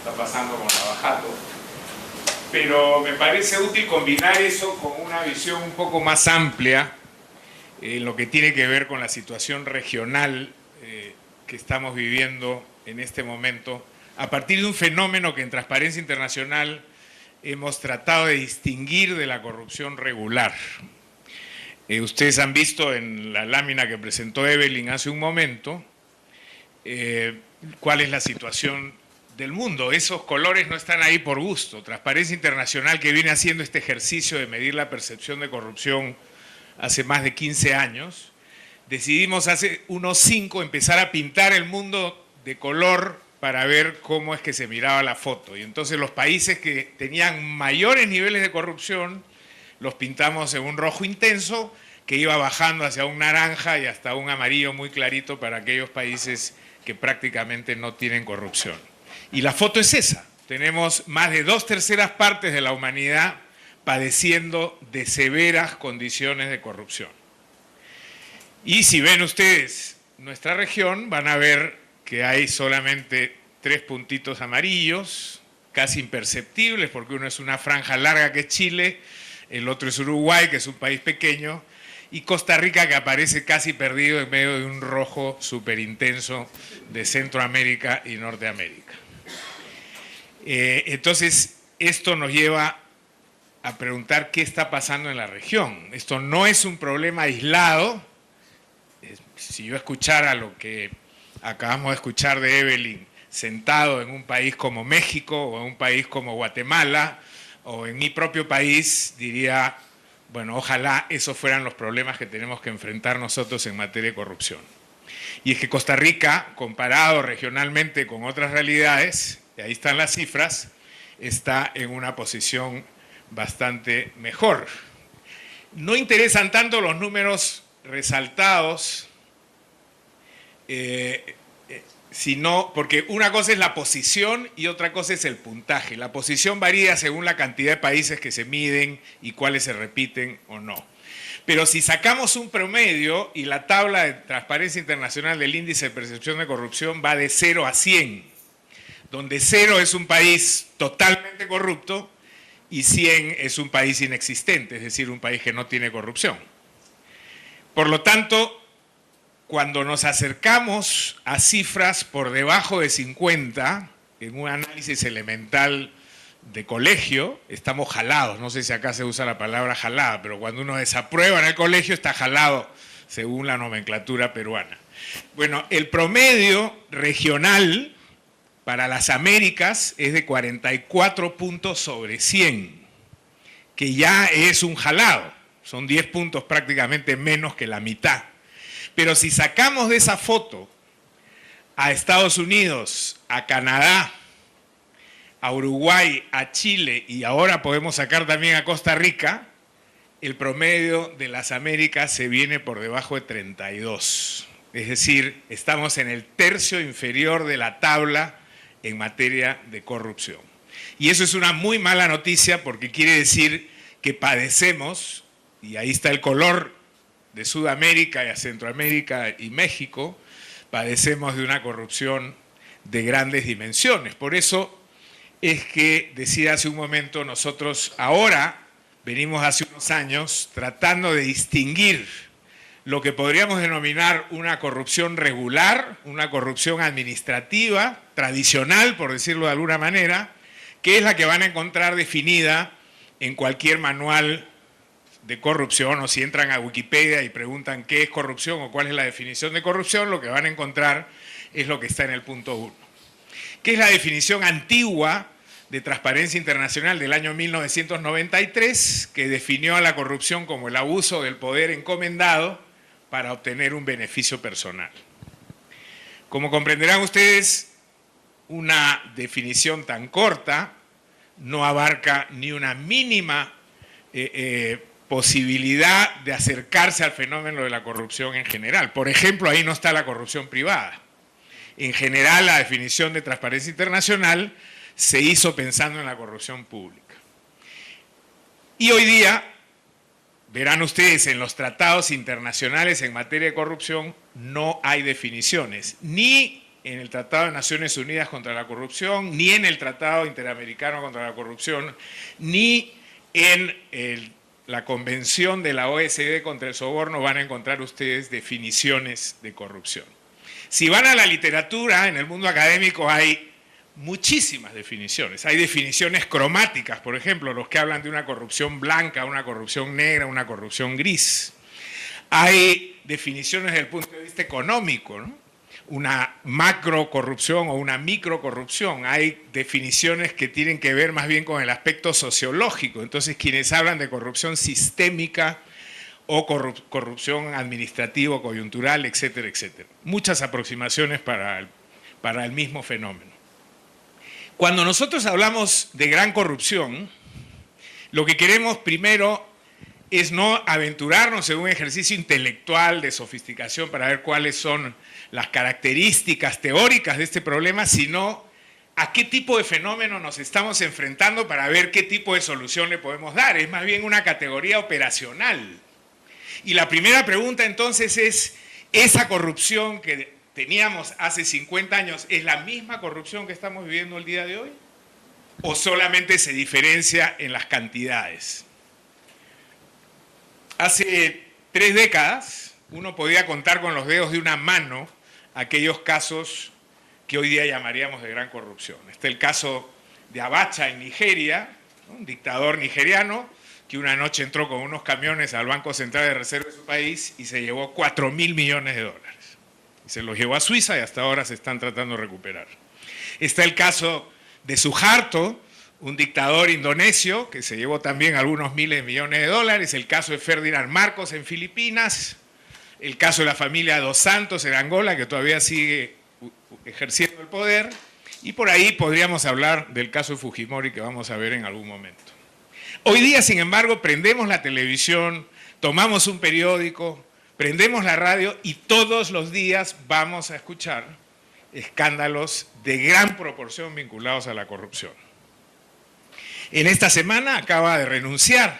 está pasando con Lavajato. Pero me parece útil combinar eso con una visión un poco más amplia en lo que tiene que ver con la situación regional que estamos viviendo en este momento, a partir de un fenómeno que en Transparencia Internacional hemos tratado de distinguir de la corrupción regular. Ustedes han visto en la lámina que presentó Evelyn hace un momento cuál es la situación del mundo. Esos colores no están ahí por gusto. Transparencia Internacional, que viene haciendo este ejercicio de medir la percepción de corrupción hace más de 15 años, decidimos hace unos 5 empezar a pintar el mundo de color para ver cómo es que se miraba la foto. Y entonces los países que tenían mayores niveles de corrupción los pintamos en un rojo intenso que iba bajando hacia un naranja y hasta un amarillo muy clarito para aquellos países que prácticamente no tienen corrupción. Y la foto es esa. Tenemos más de 2/3 partes de la humanidad padeciendo de severas condiciones de corrupción. Y si ven ustedes nuestra región, van a ver que hay solamente 3 puntitos amarillos, casi imperceptibles, porque uno es una franja larga que es Chile, el otro es Uruguay, que es un país pequeño, y Costa Rica, que aparece casi perdido en medio de un rojo súper intenso de Centroamérica y Norteamérica. Entonces, esto nos lleva a preguntar qué está pasando en la región. Esto no es un problema aislado. Si yo escuchara lo que acabamos de escuchar de Evelyn, sentado en un país como México o en un país como Guatemala o en mi propio país, diría, bueno, ojalá esos fueran los problemas que tenemos que enfrentar nosotros en materia de corrupción. Y es que Costa Rica, comparado regionalmente con otras realidades, y ahí están las cifras, está en una posición bastante mejor. No interesan tanto los números resaltados, sino porque una cosa es la posición y otra cosa es el puntaje. La posición varía según la cantidad de países que se miden y cuáles se repiten o no. Pero si sacamos un promedio y la tabla de Transparencia Internacional del índice de percepción de corrupción va de 0 a 100, donde 0 es un país totalmente corrupto y 100 es un país inexistente, es decir, un país que no tiene corrupción. Por lo tanto, cuando nos acercamos a cifras por debajo de 50, en un análisis elemental de colegio, estamos jalados. No sé si acá se usa la palabra jalada, pero cuando uno desaprueba en el colegio está jalado según la nomenclatura peruana. Bueno, el promedio regional para las Américas es de 44 puntos sobre 100, que ya es un jalado, son 10 puntos prácticamente menos que la mitad. Pero si sacamos de esa foto a Estados Unidos, a Canadá, a Uruguay, a Chile y ahora podemos sacar también a Costa Rica, el promedio de las Américas se viene por debajo de 32. Es decir, estamos en el tercio inferior de la tabla en materia de corrupción. Y eso es una muy mala noticia porque quiere decir que padecemos, y ahí está el color de Sudamérica y a Centroamérica y México, padecemos de una corrupción de grandes dimensiones. Por eso es que, decía hace un momento, nosotros ahora venimos hace unos años tratando de distinguir lo que podríamos denominar una corrupción regular, una corrupción administrativa, tradicional, por decirlo de alguna manera, que es la que van a encontrar definida en cualquier manual de corrupción, o si entran a Wikipedia y preguntan qué es corrupción o cuál es la definición de corrupción, lo que van a encontrar es lo que está en el punto 1. ¿Qué es la definición antigua de Transparencia Internacional del año 1993, que definió a la corrupción como el abuso del poder encomendado para obtener un beneficio personal? Como comprenderán ustedes, una definición tan corta no abarca ni una mínima posibilidad de acercarse al fenómeno de la corrupción en general. Por ejemplo, ahí no está la corrupción privada. En general, la definición de Transparencia Internacional se hizo pensando en la corrupción pública. Y hoy día, verán ustedes, en los tratados internacionales en materia de corrupción no hay definiciones, ni en el Tratado de Naciones Unidas contra la Corrupción, ni en el Tratado Interamericano contra la Corrupción, ni en la Convención de la OECD contra el Soborno van a encontrar ustedes definiciones de corrupción. Si van a la literatura, en el mundo académico hay muchísimas definiciones. Hay definiciones cromáticas, por ejemplo, los que hablan de una corrupción blanca, una corrupción negra, una corrupción gris. Hay definiciones desde el punto de vista económico, ¿no? Una macro corrupción o una micro corrupción. Hay definiciones que tienen que ver más bien con el aspecto sociológico. Entonces, quienes hablan de corrupción sistémica o corrupción administrativa, coyuntural, etcétera, etcétera. Muchas aproximaciones para el mismo fenómeno. Cuando nosotros hablamos de gran corrupción, lo que queremos primero es no aventurarnos en un ejercicio intelectual de sofisticación para ver cuáles son las características teóricas de este problema, sino a qué tipo de fenómeno nos estamos enfrentando para ver qué tipo de solución le podemos dar. Es más bien una categoría operacional. Y la primera pregunta entonces es, ¿esa corrupción que teníamos hace 50 años es la misma corrupción que estamos viviendo el día de hoy? ¿O solamente se diferencia en las cantidades? Hace 3 décadas uno podía contar con los dedos de una mano aquellos casos que hoy día llamaríamos de gran corrupción. Está el caso de Abacha en Nigeria, ¿no? Un dictador nigeriano que una noche entró con unos camiones al Banco Central de Reserva de su país y se llevó 4.000 millones de dólares. Se los llevó a Suiza y hasta ahora se están tratando de recuperar. Está el caso de Suharto, un dictador indonesio que se llevó también algunos miles de millones de dólares. El caso de Ferdinand Marcos en Filipinas. El caso de la familia Dos Santos en Angola, que todavía sigue ejerciendo el poder. Y por ahí podríamos hablar del caso de Fujimori, que vamos a ver en algún momento. Hoy día, sin embargo, prendemos la televisión, tomamos un periódico, prendemos la radio y todos los días vamos a escuchar escándalos de gran proporción vinculados a la corrupción. En esta semana acaba de renunciar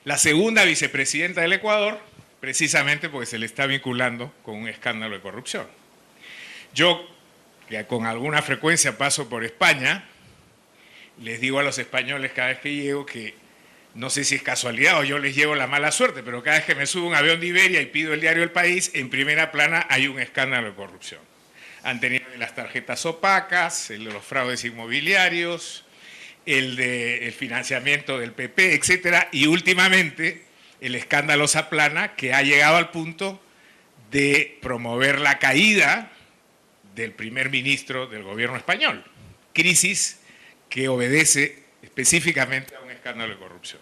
la segunda vicepresidenta del Ecuador, precisamente porque se le está vinculando con un escándalo de corrupción. Yo, que con alguna frecuencia paso por España, les digo a los españoles cada vez que llego que no sé si es casualidad o yo les llevo la mala suerte, pero cada vez que me subo a un avión de Iberia y pido el diario El País, en primera plana hay un escándalo de corrupción. Han tenido las tarjetas opacas, el de los fraudes inmobiliarios, el del financiamiento del PP, etcétera, y últimamente el escándalo Zaplana, que ha llegado al punto de promover la caída del primer ministro del gobierno español. Crisis que obedece específicamente a un escándalo de corrupción.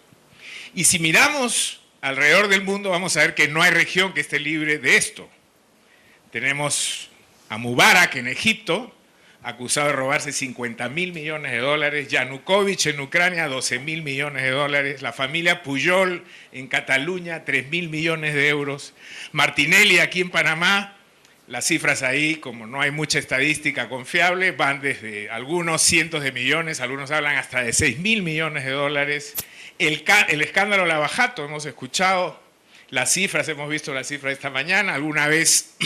Y si miramos alrededor del mundo, vamos a ver que no hay región que esté libre de esto. Tenemos a Mubarak en Egipto, acusado de robarse 50.000 millones de dólares, Yanukovych en Ucrania, 12.000 millones de dólares, la familia Pujol en Cataluña, 3.000 millones de euros, Martinelli aquí en Panamá. Las cifras ahí, como no hay mucha estadística confiable, van desde algunos cientos de millones, algunos hablan hasta de 6.000 millones de dólares. El escándalo Lava Jato, hemos escuchado las cifras, hemos visto las cifras esta mañana. Alguna vez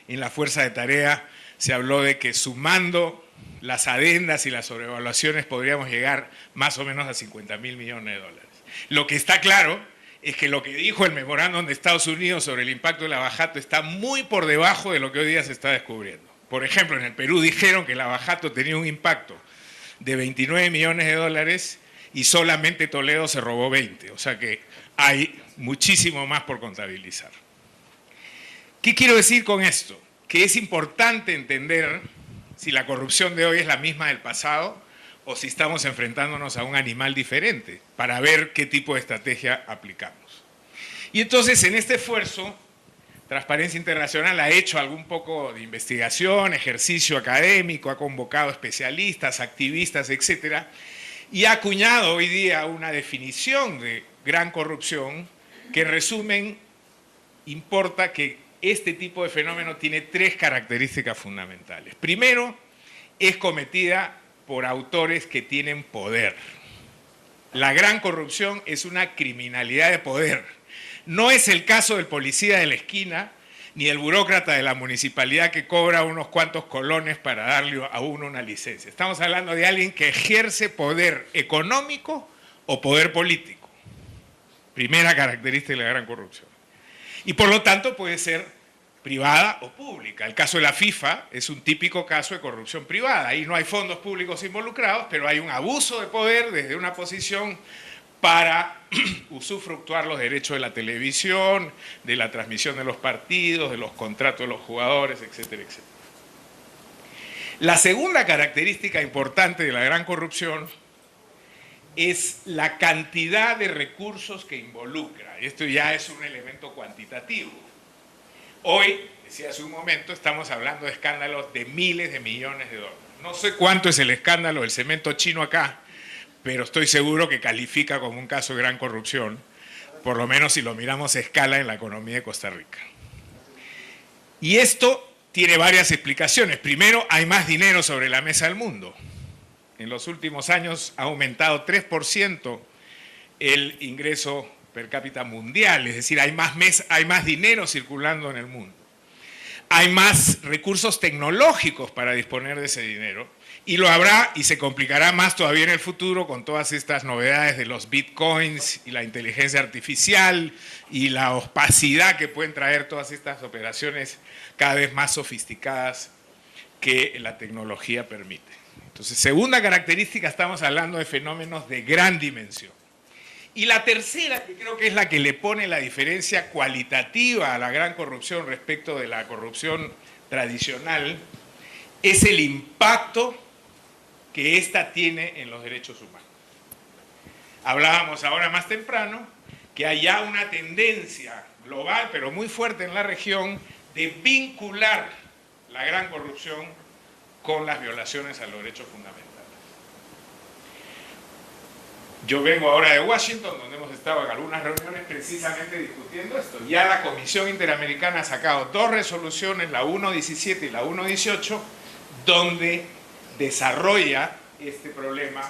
en la fuerza de tarea se habló de que sumando las adendas y las sobrevaluaciones podríamos llegar más o menos a 50.000 millones de dólares. Lo que está claro es que lo que dijo el memorándum de Estados Unidos sobre el impacto de Lava Jato está muy por debajo de lo que hoy día se está descubriendo. Por ejemplo, en el Perú dijeron que Lava Jato tenía un impacto de 29 millones de dólares y solamente Toledo se robó 20. O sea que hay muchísimo más por contabilizar. ¿Qué quiero decir con esto? Que es importante entender si la corrupción de hoy es la misma del pasado o si estamos enfrentándonos a un animal diferente, para ver qué tipo de estrategia aplicamos. Y entonces, en este esfuerzo, Transparencia Internacional ha hecho algún poco de investigación, ejercicio académico, ha convocado especialistas, activistas, etcétera, y ha acuñado hoy día una definición de gran corrupción que, en resumen, importa que este tipo de fenómeno tiene 3 características fundamentales. Primero, es cometida por autores que tienen poder. La gran corrupción es una criminalidad de poder. No es el caso del policía de la esquina, ni el burócrata de la municipalidad que cobra unos cuantos colones para darle a uno una licencia. Estamos hablando de alguien que ejerce poder económico o poder político. Primera característica de la gran corrupción. Y por lo tanto puede ser privada o pública. El caso de la FIFA es un típico caso de corrupción privada. Ahí no hay fondos públicos involucrados, pero hay un abuso de poder desde una posición para usufructuar los derechos de la televisión, de la transmisión de los partidos, de los contratos de los jugadores, etcétera, etcétera. La segunda característica importante de la gran corrupción es la cantidad de recursos que involucra. Esto ya es un elemento cuantitativo. Hoy, decía hace un momento, estamos hablando de escándalos de miles de millones de dólares. No sé cuánto es el escándalo del cemento chino acá, pero estoy seguro que califica como un caso de gran corrupción, por lo menos si lo miramos a escala en la economía de Costa Rica. Y esto tiene varias explicaciones. Primero, hay más dinero sobre la mesa del mundo. En los últimos años ha aumentado 3% el ingreso per cápita mundial, es decir, hay más dinero circulando en el mundo. Hay más recursos tecnológicos para disponer de ese dinero, y lo habrá y se complicará más todavía en el futuro con todas estas novedades de los bitcoins y la inteligencia artificial y la opacidad que pueden traer todas estas operaciones cada vez más sofisticadas que la tecnología permite. Entonces, segunda característica, estamos hablando de fenómenos de gran dimensión. Y la tercera, que creo que es la que le pone la diferencia cualitativa a la gran corrupción respecto de la corrupción tradicional, es el impacto que ésta tiene en los derechos humanos. Hablábamos ahora más temprano que hay ya una tendencia global, pero muy fuerte en la región, de vincular la gran corrupción con las violaciones a los derechos fundamentales. Yo vengo ahora de Washington, donde hemos estado en algunas reuniones precisamente discutiendo esto. Ya la Comisión Interamericana ha sacado 2 resoluciones, la 1.17 y la 1.18, donde desarrolla este problema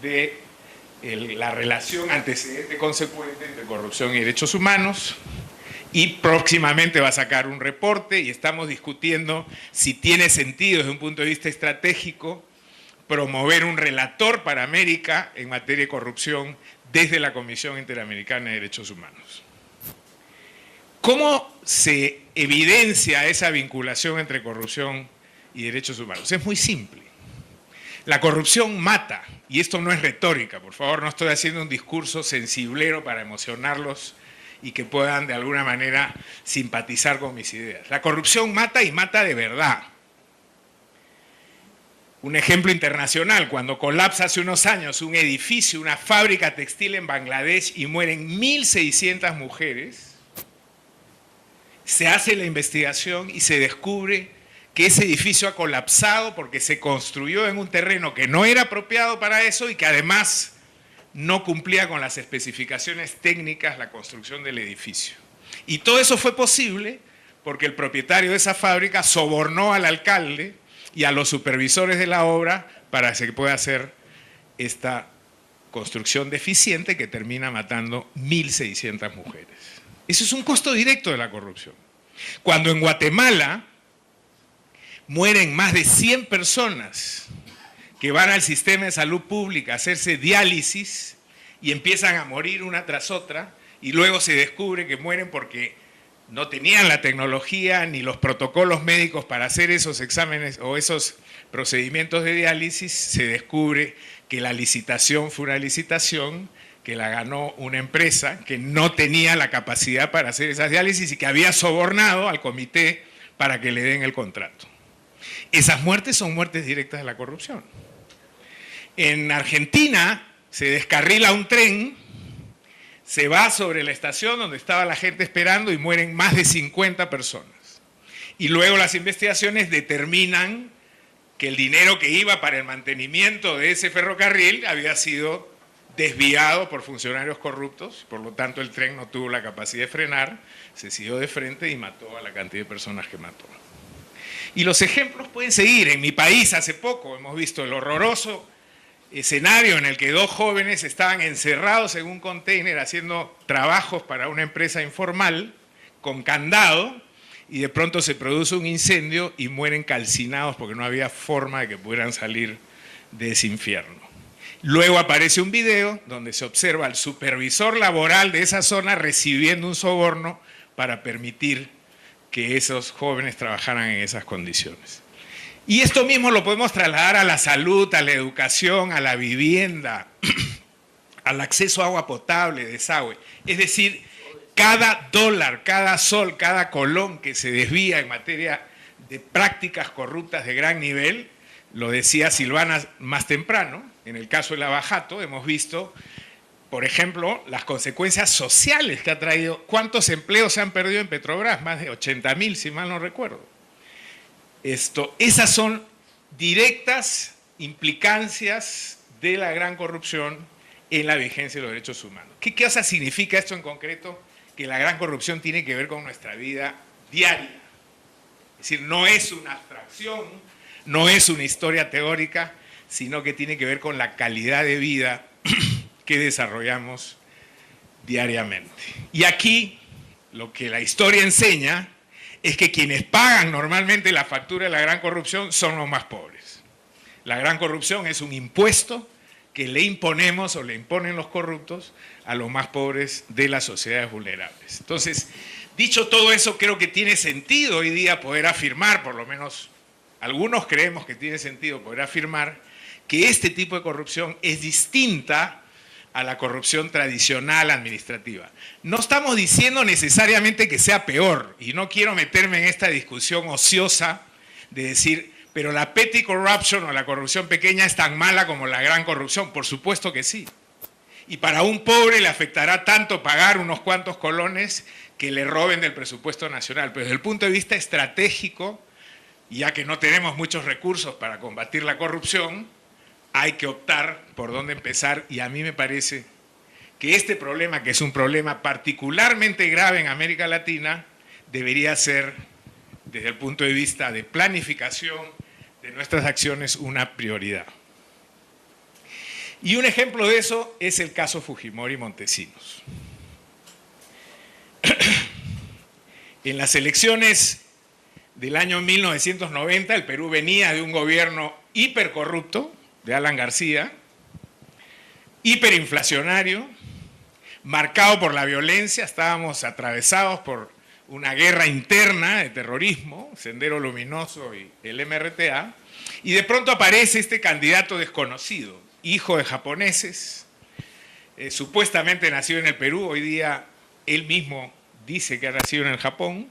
de la relación antecedente-consecuente entre corrupción y derechos humanos, y próximamente va a sacar un reporte y estamos discutiendo si tiene sentido desde un punto de vista estratégico promover un relator para América en materia de corrupción desde la Comisión Interamericana de Derechos Humanos. ¿Cómo se evidencia esa vinculación entre corrupción y derechos humanos? Es muy simple. La corrupción mata, y esto no es retórica, por favor, no estoy haciendo un discurso sensiblero para emocionarlos y que puedan de alguna manera simpatizar con mis ideas. La corrupción mata y mata de verdad. Un ejemplo internacional, cuando colapsa hace unos años un edificio, una fábrica textil en Bangladesh y mueren 1.600 mujeres, se hace la investigación y se descubre que ese edificio ha colapsado porque se construyó en un terreno que no era apropiado para eso y que además no cumplía con las especificaciones técnicas la construcción del edificio. Y todo eso fue posible porque el propietario de esa fábrica sobornó al alcalde y a los supervisores de la obra para que se pueda hacer esta construcción deficiente que termina matando 1.600 mujeres. Eso es un costo directo de la corrupción. Cuando en Guatemala mueren más de 100 personas que van al sistema de salud pública a hacerse diálisis y empiezan a morir una tras otra, y luego se descubre que mueren porque no tenían la tecnología ni los protocolos médicos para hacer esos exámenes o esos procedimientos de diálisis, se descubre que la licitación fue una licitación que la ganó una empresa que no tenía la capacidad para hacer esas diálisis y que había sobornado al comité para que le den el contrato. Esas muertes son muertes directas de la corrupción. En Argentina se descarrila un tren, se va sobre la estación donde estaba la gente esperando y mueren más de 50 personas. Y luego las investigaciones determinan que el dinero que iba para el mantenimiento de ese ferrocarril había sido desviado por funcionarios corruptos, por lo tanto el tren no tuvo la capacidad de frenar, se siguió de frente y mató a la cantidad de personas que mató. Y los ejemplos pueden seguir. En mi país hace poco hemos visto el horroroso escenario en el que 2 jóvenes estaban encerrados en un container haciendo trabajos para una empresa informal con candado, y de pronto se produce un incendio y mueren calcinados porque no había forma de que pudieran salir de ese infierno. Luego aparece un video donde se observa al supervisor laboral de esa zona recibiendo un soborno para permitir que esos jóvenes trabajaran en esas condiciones. Y esto mismo lo podemos trasladar a la salud, a la educación, a la vivienda, al acceso a agua potable, desagüe. Es decir, cada dólar, cada sol, cada colón que se desvía en materia de prácticas corruptas de gran nivel, lo decía Silvana más temprano, en el caso del Lava Jato hemos visto, por ejemplo, las consecuencias sociales que ha traído. ¿Cuántos empleos se han perdido en Petrobras? Más de 80.000, si mal no recuerdo. Esas son directas implicancias de la gran corrupción en la vigencia de los derechos humanos. ¿Qué cosa significa esto en concreto? Que la gran corrupción tiene que ver con nuestra vida diaria. Es decir, no es una abstracción, no es una historia teórica, sino que tiene que ver con la calidad de vida que desarrollamos diariamente. Y aquí lo que la historia enseña es que quienes pagan normalmente la factura de la gran corrupción son los más pobres. La gran corrupción es un impuesto que le imponemos o le imponen los corruptos a los más pobres de las sociedades vulnerables. Entonces, dicho todo eso, creo que tiene sentido hoy día poder afirmar, por lo menos algunos creemos que tiene sentido poder afirmar, que este tipo de corrupción es distinta a la corrupción tradicional administrativa. No estamos diciendo necesariamente que sea peor, y no quiero meterme en esta discusión ociosa de decir, pero la petty corruption o la corrupción pequeña es tan mala como la gran corrupción. Por supuesto que sí. Y para un pobre le afectará tanto pagar unos cuantos colones que le roben del presupuesto nacional. Pero desde el punto de vista estratégico, ya que no tenemos muchos recursos para combatir la corrupción, hay que optar por dónde empezar, y a mí me parece que este problema, que es un problema particularmente grave en América Latina, debería ser, desde el punto de vista de planificación de nuestras acciones, una prioridad. Y un ejemplo de eso es el caso Fujimori-Montesinos. En las elecciones del año 1990, el Perú venía de un gobierno hipercorrupto, de Alan García, hiperinflacionario, marcado por la violencia, estábamos atravesados por una guerra interna de terrorismo, Sendero Luminoso y el MRTA, y de pronto aparece este candidato desconocido, hijo de japoneses, supuestamente nacido en el Perú, hoy día él mismo dice que ha nacido en el Japón,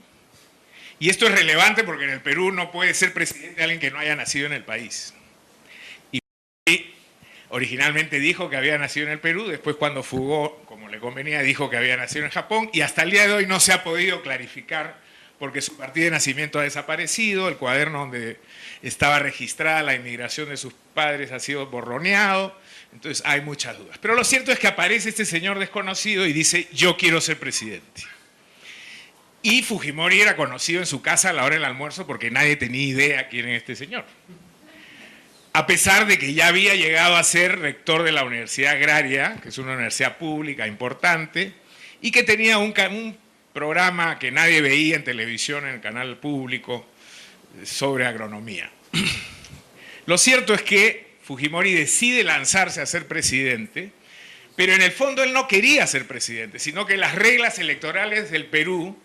y esto es relevante porque en el Perú no puede ser presidente alguien que no haya nacido en el país. Originalmente dijo que había nacido en el Perú, después cuando fugó, como le convenía, dijo que había nacido en Japón, y hasta el día de hoy no se ha podido clarificar porque su partida de nacimiento ha desaparecido, el cuaderno donde estaba registrada la inmigración de sus padres ha sido borroneado, entonces hay muchas dudas. Pero lo cierto es que aparece este señor desconocido y dice, yo quiero ser presidente. Y Fujimori era conocido en su casa a la hora del almuerzo porque nadie tenía idea quién es este señor. A pesar de que ya había llegado a ser rector de la Universidad Agraria, que es una universidad pública importante, y que tenía un programa que nadie veía en televisión, en el canal público, sobre agronomía. Lo cierto es que Fujimori decide lanzarse a ser presidente, pero en el fondo él no quería ser presidente, sino que las reglas electorales del Perú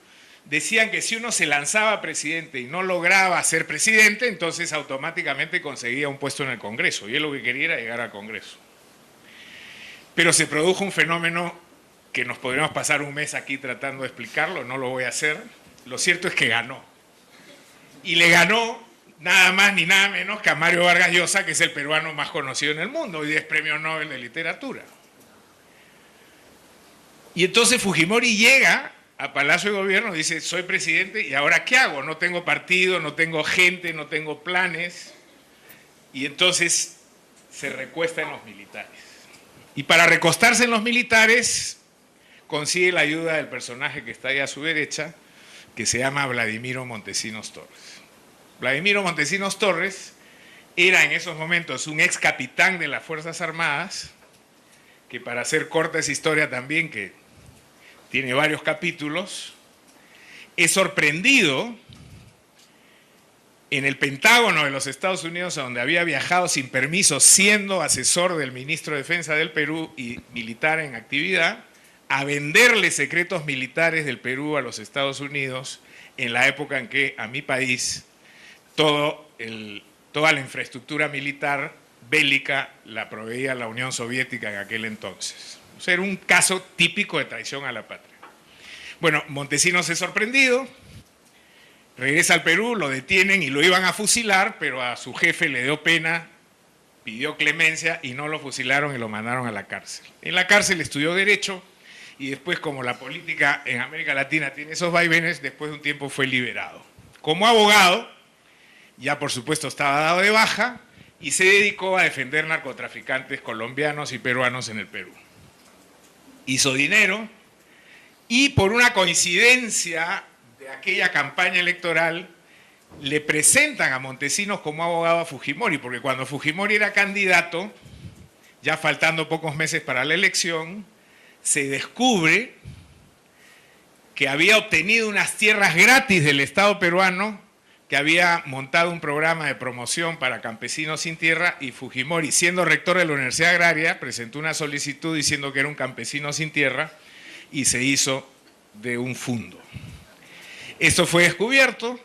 decían que si uno se lanzaba a presidente y no lograba ser presidente, entonces automáticamente conseguía un puesto en el Congreso, y él lo que quería era llegar al Congreso. Pero se produjo un fenómeno que nos podríamos pasar un mes aquí tratando de explicarlo, no lo voy a hacer. Lo cierto es que ganó. Y le ganó nada más ni nada menos que a Mario Vargas Llosa, que es el peruano más conocido en el mundo, hoy es Premio Nobel de Literatura. Y entonces Fujimori llega a Palacio de Gobierno, dice, soy presidente, ¿y ahora qué hago? No tengo partido, no tengo gente, no tengo planes. Y entonces se recuesta en los militares. Y para recostarse en los militares, consigue la ayuda del personaje que está ahí a su derecha, que se llama Vladimiro Montesinos Torres. Vladimiro Montesinos Torres era en esos momentos un ex capitán de las Fuerzas Armadas, que para hacer corta esa historia también, que tiene varios capítulos, es sorprendido en el Pentágono de los Estados Unidos, a donde había viajado sin permiso, siendo asesor del ministro de Defensa del Perú y militar en actividad, a venderle secretos militares del Perú a los Estados Unidos en la época en que a mi país toda la infraestructura militar bélica la proveía la Unión Soviética en aquel entonces. O sea, era un caso típico de traición a la patria. Bueno, Montesinos es sorprendido, regresa al Perú, lo detienen y lo iban a fusilar, pero a su jefe le dio pena, pidió clemencia y no lo fusilaron y lo mandaron a la cárcel. En la cárcel estudió Derecho y después, como la política en América Latina tiene esos vaivenes, después de un tiempo fue liberado. Como abogado, ya por supuesto estaba dado de baja y se dedicó a defender narcotraficantes colombianos y peruanos en el Perú. Hizo dinero y por una coincidencia de aquella campaña electoral le presentan a Montesinos como abogado a Fujimori, porque cuando Fujimori era candidato, ya faltando pocos meses para la elección, se descubre que había obtenido unas tierras gratis del Estado peruano, que había montado un programa de promoción para campesinos sin tierra, y Fujimori, siendo rector de la Universidad Agraria, presentó una solicitud diciendo que era un campesino sin tierra y se hizo de un fundo. Esto fue descubierto,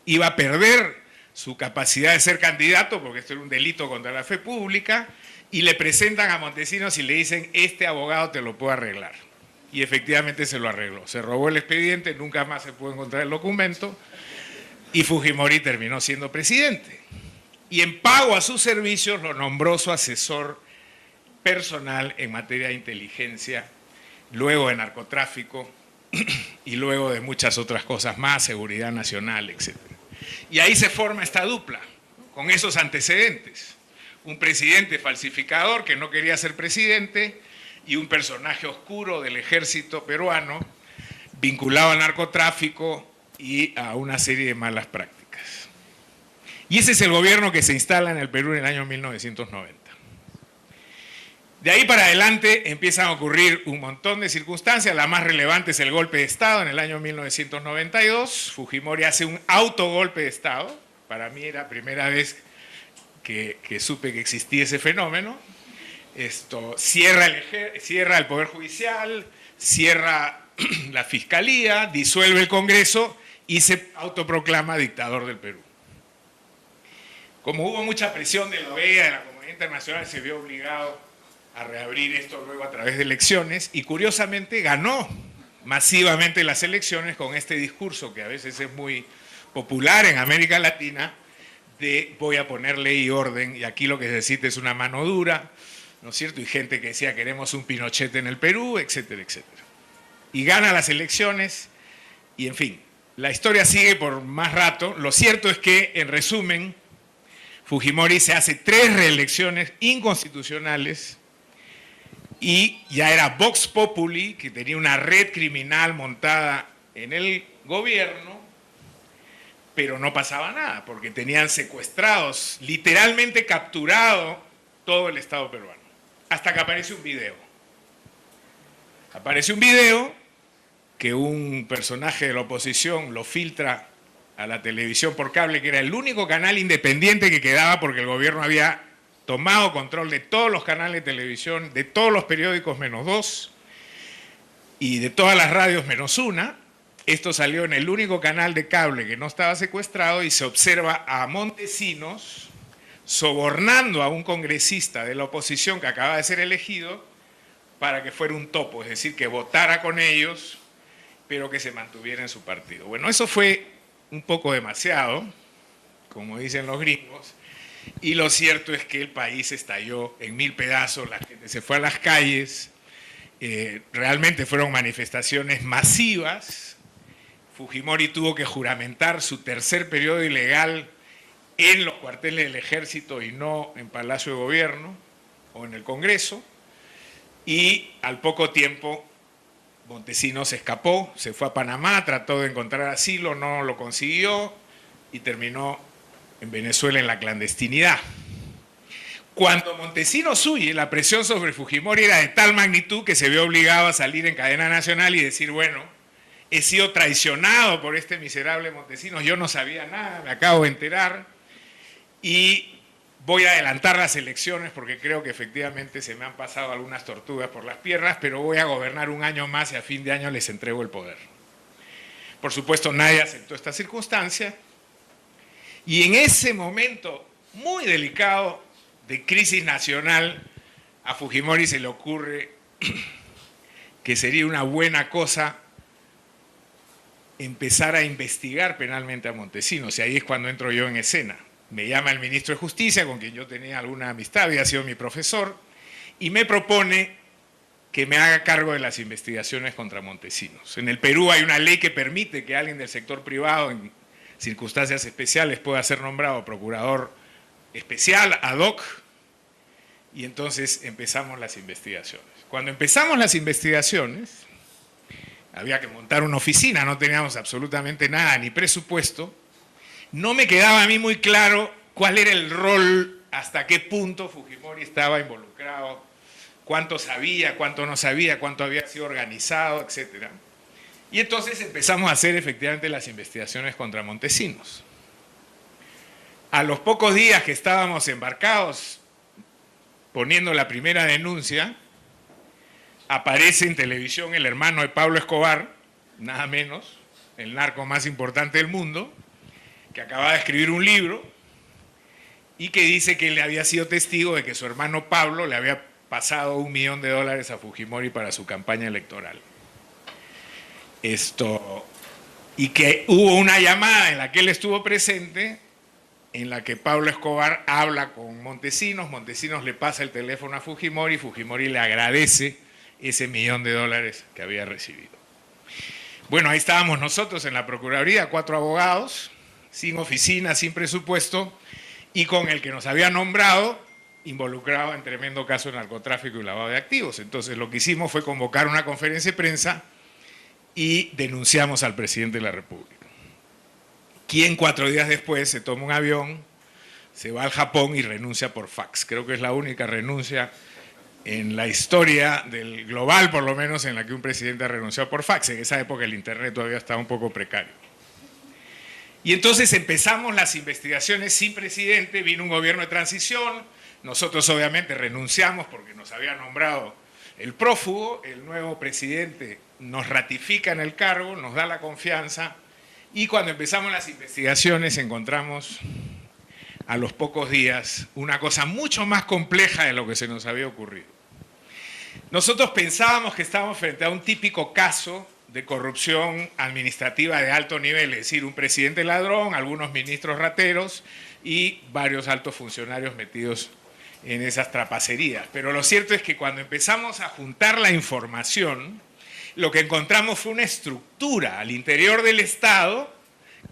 iba a perder su capacidad de ser candidato, porque esto era un delito contra la fe pública, y le presentan a Montesinos y le dicen, este abogado te lo puede arreglar. Y efectivamente se lo arregló. Se robó el expediente, nunca más se pudo encontrar el documento, y Fujimori terminó siendo presidente. Y en pago a sus servicios lo nombró su asesor personal en materia de inteligencia, luego de narcotráfico, y luego de muchas otras cosas más, seguridad nacional, etc. Y ahí se forma esta dupla, con esos antecedentes. Un presidente falsificador que no quería ser presidente y un personaje oscuro del ejército peruano vinculado al narcotráfico y a una serie de malas prácticas. Y ese es el gobierno que se instala en el Perú en el año 1990. De ahí para adelante empiezan a ocurrir un montón de circunstancias. La más relevante es el golpe de Estado en el año 1992. Fujimori hace un autogolpe de Estado. Para mí era la primera vez que supe que existía ese fenómeno. Cierra el Poder Judicial, cierra la Fiscalía, disuelve el Congreso y se autoproclama dictador del Perú. Como hubo mucha presión de la OEA, de la comunidad internacional, se vio obligado a reabrir esto luego a través de elecciones y curiosamente ganó masivamente las elecciones con este discurso que a veces es muy popular en América Latina de voy a poner ley y orden y aquí lo que se necesita es una mano dura, ¿no es cierto? Y gente que decía queremos un Pinochet en el Perú, etcétera, etcétera. Y gana las elecciones y en fin, la historia sigue por más rato. Lo cierto es que, en resumen, Fujimori se hace 3 reelecciones inconstitucionales y ya era Vox Populi, que tenía una red criminal montada en el gobierno, pero no pasaba nada, porque tenían secuestrados, literalmente capturado todo el Estado peruano. Hasta que aparece un video. Aparece un video que un personaje de la oposición lo filtra a la televisión por cable, que era el único canal independiente que quedaba porque el gobierno había tomado control de todos los canales de televisión, de todos los periódicos menos 2 y de todas las radios menos 1. Esto salió en el único canal de cable que no estaba secuestrado y se observa a Montesinos sobornando a un congresista de la oposición que acaba de ser elegido para que fuera un topo, es decir, que votara con ellos, pero que se mantuviera en su partido. Bueno, eso fue un poco demasiado, como dicen los gringos, y lo cierto es que el país estalló en 1000 pedazos, la gente se fue a las calles, realmente fueron manifestaciones masivas. Fujimori tuvo que juramentar su tercer periodo ilegal en los cuarteles del ejército y no en Palacio de Gobierno o en el Congreso, y al poco tiempo Montesinos se escapó, se fue a Panamá, trató de encontrar asilo, no lo consiguió y terminó en Venezuela en la clandestinidad. Cuando Montesinos huye, la presión sobre Fujimori era de tal magnitud que se vio obligado a salir en cadena nacional y decir, bueno, he sido traicionado por este miserable Montesinos, yo no sabía nada, me acabo de enterar, y voy a adelantar las elecciones porque creo que efectivamente se me han pasado algunas tortugas por las piernas, pero voy a gobernar un año más y a fin de año les entrego el poder. Por supuesto, nadie aceptó esta circunstancia, y en ese momento muy delicado de crisis nacional, a Fujimori se le ocurre que sería una buena cosa empezar a investigar penalmente a Montesinos, y ahí es cuando entro yo en escena. Me llama el ministro de Justicia, con quien yo tenía alguna amistad, había sido mi profesor, y me propone que me haga cargo de las investigaciones contra Montesinos. En el Perú hay una ley que permite que alguien del sector privado, en circunstancias especiales, pueda ser nombrado procurador especial, ad hoc, y entonces empezamos las investigaciones. Cuando empezamos las investigaciones, había que montar una oficina, no teníamos absolutamente nada, ni presupuesto. No me quedaba a mí muy claro cuál era el rol, hasta qué punto Fujimori estaba involucrado, cuánto sabía, cuánto no sabía, cuánto había sido organizado, etc. Y entonces empezamos a hacer efectivamente las investigaciones contra Montesinos. A los pocos días que estábamos embarcados poniendo la primera denuncia, aparece en televisión el hermano de Pablo Escobar, nada menos, el narco más importante del mundo, que acaba de escribir un libro y que dice que él había sido testigo de que su hermano Pablo le había pasado $1 millón a Fujimori para su campaña electoral. Y que hubo una llamada en la que él estuvo presente, en la que Pablo Escobar habla con Montesinos, Montesinos le pasa el teléfono a Fujimori, Fujimori le agradece ese $1 millón que había recibido. Bueno, ahí estábamos nosotros en la Procuraduría, 4 abogados, sin oficina, sin presupuesto, y con el que nos había nombrado, involucrado en tremendo caso de narcotráfico y lavado de activos. Entonces lo que hicimos fue convocar una conferencia de prensa y denunciamos al presidente de la República, quien 4 días después se toma un avión, se va al Japón y renuncia por fax. Creo que es la única renuncia en la historia del global, por lo menos, en la que un presidente ha renunciado por fax. En esa época el internet todavía estaba un poco precario. Y entonces empezamos las investigaciones sin presidente, vino un gobierno de transición, nosotros obviamente renunciamos porque nos había nombrado el prófugo, el nuevo presidente nos ratifica en el cargo, nos da la confianza, y cuando empezamos las investigaciones encontramos a los pocos días una cosa mucho más compleja de lo que se nos había ocurrido. Nosotros pensábamos que estábamos frente a un típico caso de corrupción administrativa de alto nivel, es decir, un presidente ladrón, algunos ministros rateros y varios altos funcionarios metidos en esas trapacerías. Pero lo cierto es que cuando empezamos a juntar la información, lo que encontramos fue una estructura al interior del Estado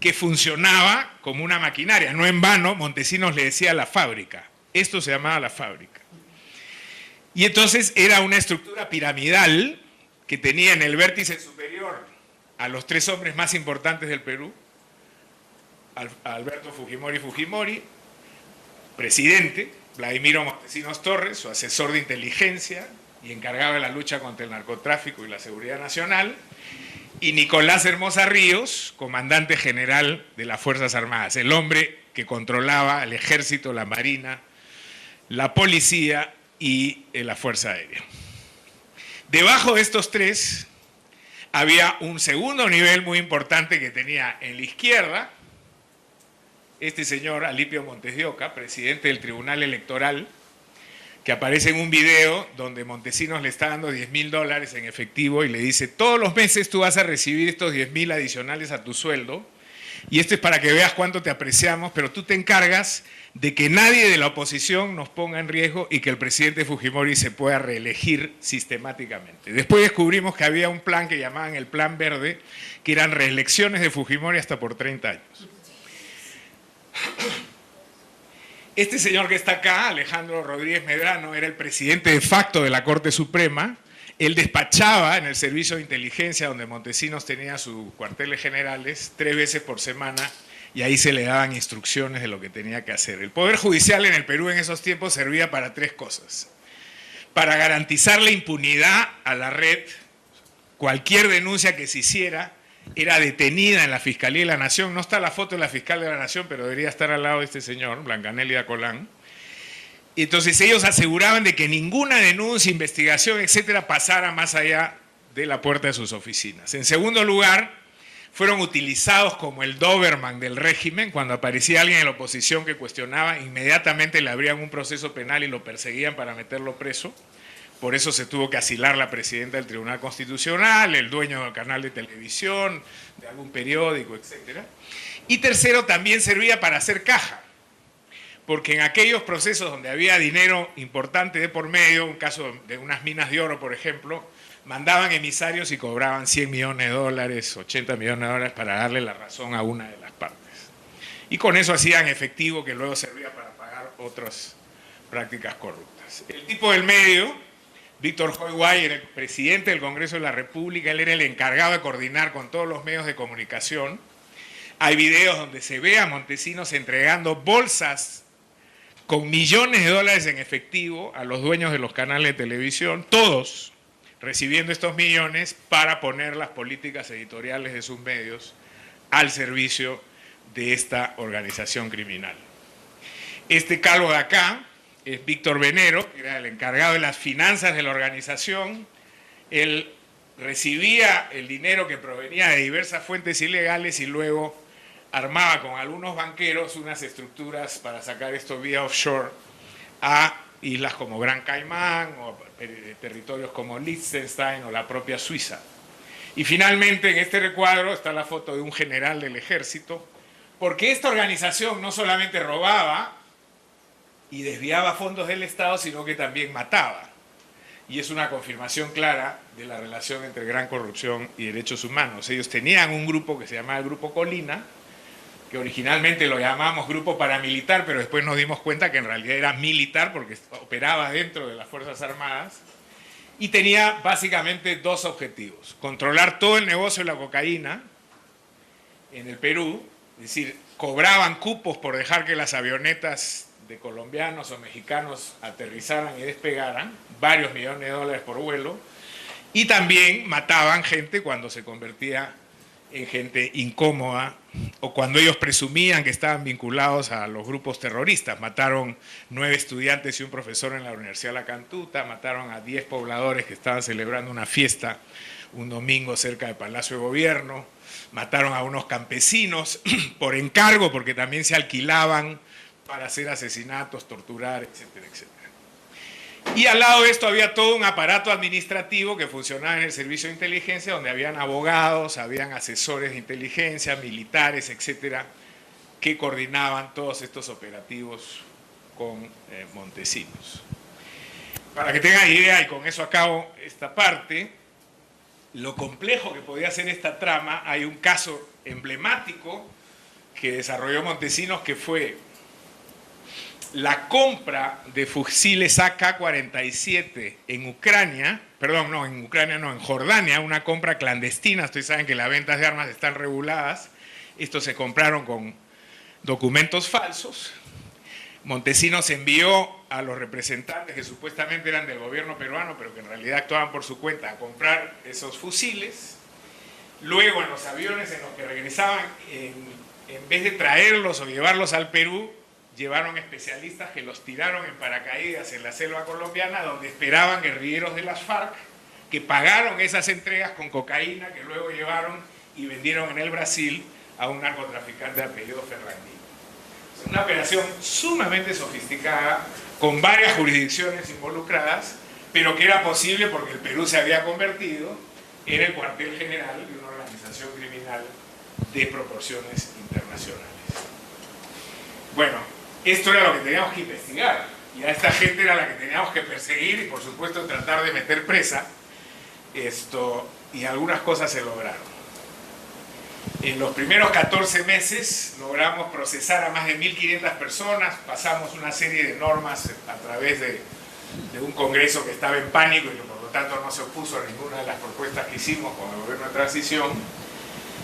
que funcionaba como una maquinaria. No en vano, Montesinos le decía la fábrica. Esto se llamaba la fábrica. Y entonces era una estructura piramidal que tenía en el vértice superior a los 3 hombres más importantes del Perú, Alberto Fujimori, presidente, Vladimiro Montesinos Torres, su asesor de inteligencia y encargado de la lucha contra el narcotráfico y la seguridad nacional, y Nicolás Hermosa Ríos, comandante general de las Fuerzas Armadas, el hombre que controlaba el ejército, la marina, la policía y la Fuerza Aérea. Debajo de estos 3 había un segundo nivel muy importante que tenía en la izquierda este señor Alipio Montes de Oca, presidente del Tribunal Electoral, que aparece en un video donde Montesinos le está dando $10.000 en efectivo y le dice: todos los meses tú vas a recibir estos 10.000 adicionales a tu sueldo, y esto es para que veas cuánto te apreciamos, pero tú te encargas de que nadie de la oposición nos ponga en riesgo y que el presidente Fujimori se pueda reelegir sistemáticamente. Después descubrimos que había un plan que llamaban el Plan Verde, que eran reelecciones de Fujimori hasta por 30 años. Este señor que está acá, Alejandro Rodríguez Medrano, era el presidente de facto de la Corte Suprema. Él despachaba en el servicio de inteligencia donde Montesinos tenía sus cuarteles generales 3 veces por semana, y ahí se le daban instrucciones de lo que tenía que hacer. El Poder Judicial en el Perú en esos tiempos servía para 3 cosas. Para garantizar la impunidad a la red, cualquier denuncia que se hiciera era detenida en la Fiscalía de la Nación. No está la foto de la Fiscal de la Nación, pero debería estar al lado de este señor, Blancanelli Acolán. Y entonces ellos aseguraban de que ninguna denuncia, investigación, etcétera, pasara más allá de la puerta de sus oficinas. En segundo lugar, fueron utilizados como el Doberman del régimen. Cuando aparecía alguien en la oposición que cuestionaba, inmediatamente le abrían un proceso penal y lo perseguían para meterlo preso. Por eso se tuvo que asilar la presidenta del Tribunal Constitucional, el dueño del canal de televisión, de algún periódico, etc. Y tercero, también servía para hacer caja, porque en aquellos procesos donde había dinero importante de por medio, un caso de unas minas de oro, por ejemplo, mandaban emisarios y cobraban 100 millones de dólares, 80 millones de dólares para darle la razón a una de las partes. Y con eso hacían efectivo que luego servía para pagar otras prácticas corruptas. El tipo del medio, Víctor Hoy era el presidente del Congreso de la República, él era el encargado de coordinar con todos los medios de comunicación. Hay videos donde se ve a Montesinos entregando bolsas con millones de dólares en efectivo a los dueños de los canales de televisión, todos recibiendo estos millones para poner las políticas editoriales de sus medios al servicio de esta organización criminal. Este calvo de acá es Víctor Venero, que era el encargado de las finanzas de la organización. Él recibía el dinero que provenía de diversas fuentes ilegales y luego armaba con algunos banqueros unas estructuras para sacar esto vía offshore a islas como Gran Caimán o territorios como Liechtenstein o la propia Suiza. Y finalmente en este recuadro está la foto de un general del ejército, porque esta organización no solamente robaba y desviaba fondos del Estado, sino que también mataba. Y es una confirmación clara de la relación entre gran corrupción y derechos humanos. Ellos tenían un grupo que se llamaba el Grupo Colina, que originalmente lo llamamos grupo paramilitar, pero después nos dimos cuenta que en realidad era militar porque operaba dentro de las Fuerzas Armadas, y tenía básicamente dos objetivos: controlar todo el negocio de la cocaína en el Perú, es decir, cobraban cupos por dejar que las avionetas de colombianos o mexicanos aterrizaran y despegaran, varios millones de dólares por vuelo, y también mataban gente cuando se convertía en gente incómoda o cuando ellos presumían que estaban vinculados a los grupos terroristas. Mataron 9 estudiantes y un profesor en la Universidad de La Cantuta, mataron a 10 pobladores que estaban celebrando una fiesta un domingo cerca del Palacio de Gobierno, mataron a unos campesinos por encargo porque también se alquilaban para hacer asesinatos, torturar, etcétera, etcétera. Y al lado de esto había todo un aparato administrativo que funcionaba en el servicio de inteligencia, donde habían abogados, habían asesores de inteligencia, militares, etcétera, que coordinaban todos estos operativos con Montesinos. Para que tengan idea, y con eso acabo esta parte, lo complejo que podía ser esta trama, hay un caso emblemático que desarrolló Montesinos, que fue la compra de fusiles AK-47 en Ucrania, perdón, no, en Ucrania no, en Jordania, una compra clandestina. Ustedes saben que las ventas de armas están reguladas. Estos se compraron con documentos falsos. Montesinos envió a los representantes que supuestamente eran del gobierno peruano, pero que en realidad actuaban por su cuenta, a comprar esos fusiles. Luego, en los aviones en los que regresaban, en vez de traerlos o llevarlos al Perú, llevaron especialistas que los tiraron en paracaídas en la selva colombiana, donde esperaban guerrilleros de las FARC, que pagaron esas entregas con cocaína que luego llevaron y vendieron en el Brasil a un narcotraficante de apellido Ferrandino. Una operación sumamente sofisticada, con varias jurisdicciones involucradas, pero que era posible porque el Perú se había convertido en el cuartel general de una organización criminal de proporciones internacionales. Bueno, esto era lo que teníamos que investigar, y a esta gente era la que teníamos que perseguir y por supuesto tratar de meter presa, y algunas cosas se lograron. En los primeros 14 meses logramos procesar a más de 1.500 personas, pasamos una serie de normas a través de un Congreso que estaba en pánico y que por lo tanto no se opuso a ninguna de las propuestas que hicimos con el gobierno de transición,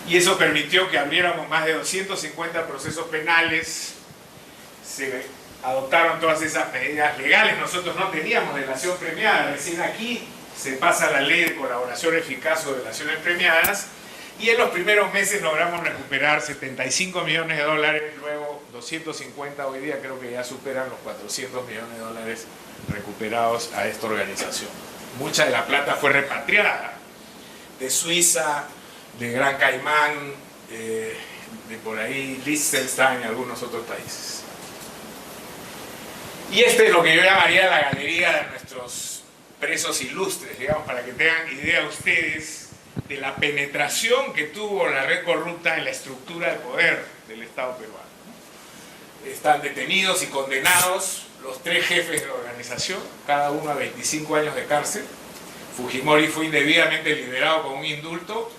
y eso permitió que abriéramos más de 250 procesos penales. Se adoptaron todas esas medidas legales. Nosotros no teníamos delación premiada, recién aquí se pasa la ley de colaboración eficaz o delaciones premiadas, Y en los primeros meses logramos recuperar 75 millones de dólares, luego 250, hoy día creo que ya superan los 400 millones de dólares recuperados a esta organización. Mucha de la plata fue repatriada de Suiza, de Gran Caimán, de por ahí Liechtenstein y algunos otros países. Y este es lo que yo llamaría la galería de nuestros presos ilustres, digamos, para que tengan idea ustedes de la penetración que tuvo la red corrupta en la estructura de poder del Estado peruano. Están detenidos y condenados los 3 jefes de la organización, cada uno a 25 años de cárcel. Fujimori fue indebidamente liberado con un indulto